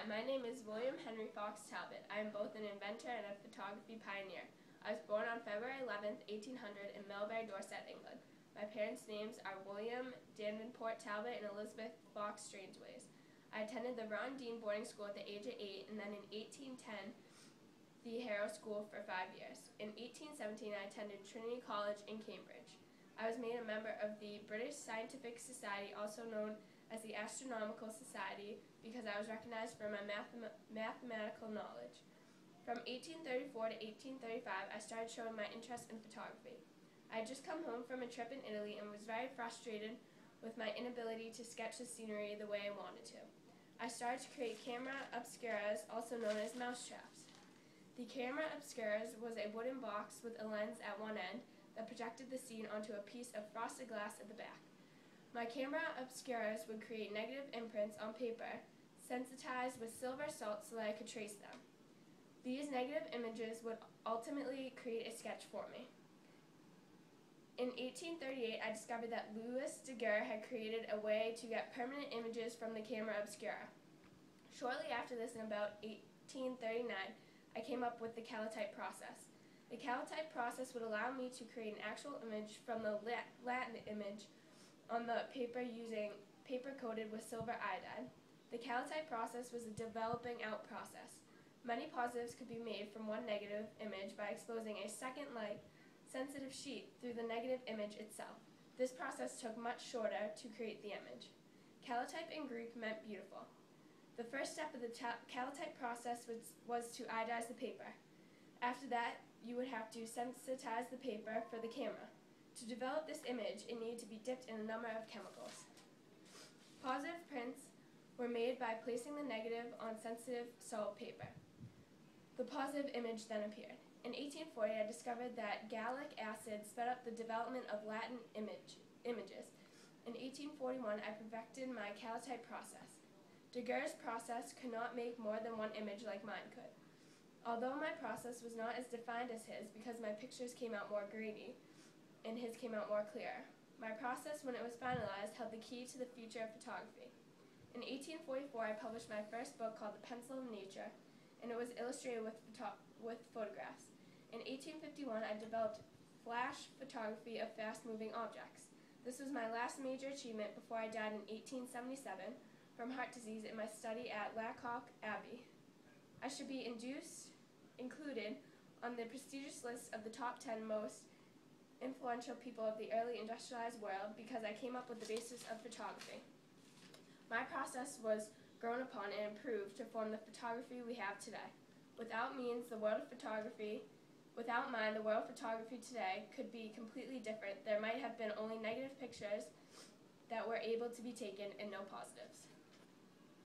my name is William Henry Fox Talbot. I am both an inventor and a photography pioneer. I was born on February 11, 1800 in Melbury, Dorset, England. My parents' names are William Davenport Talbot and Elizabeth Fox Strangeways. I attended the Ron Dean boarding school at the age of 8 and then in 1810 the Harrow School for 5 years. In 1817 I attended Trinity College in Cambridge. I was made a member of the British Scientific Society, also known as the Astronomical Society, because I was recognized for my mathematical knowledge. From 1834 to 1835, I started showing my interest in photography. I had just come home from a trip in Italy and was very frustrated with my inability to sketch the scenery the way I wanted to. I started to create camera obscuras, also known as mousetraps. The camera obscuras was a wooden box with a lens at one end that projected the scene onto a piece of frosted glass at the back. My camera obscuras would create negative imprints on paper, sensitized with silver salt so that I could trace them. These negative images would ultimately create a sketch for me. In 1838, I discovered that Louis Daguerre had created a way to get permanent images from the camera obscura. Shortly after this, in about 1839, I came up with the calotype process. The calotype process would allow me to create an actual image from the Latin image on the paper using paper coated with silver iodide. The calotype process was a developing out process. Many positives could be made from one negative image by exposing a second light sensitive sheet through the negative image itself. This process took much shorter to create the image. Calotype in Greek meant beautiful. The first step of the calotype process was to iodize the paper. After that, you would have to sensitize the paper for the camera. To develop this image, it needed to be dipped in a number of chemicals. Positive prints were made by placing the negative on sensitive salt paper. The positive image then appeared. In 1840, I discovered that gallic acid sped up the development of Latin images. In 1841, I perfected my calotype process. Daguerre's process could not make more than one image like mine could. Although my process was not as defined as his because my pictures came out more grainy and his came out more clear, my process, when it was finalized, held the key to the future of photography. In 1844, I published my first book called The Pencil of Nature, and it was illustrated with photographs. In 1851, I developed flash photography of fast-moving objects. This was my last major achievement before I died in 1877 from heart disease in my study at Lacock Abbey. I should be included on the prestigious list of the top 10 most influential people of the early industrialized world because I came up with the basis of photography. My process was grown upon and improved to form the photography we have today. Without mine, the world of photography today could be completely different. There might have been only negative pictures that were able to be taken and no positives.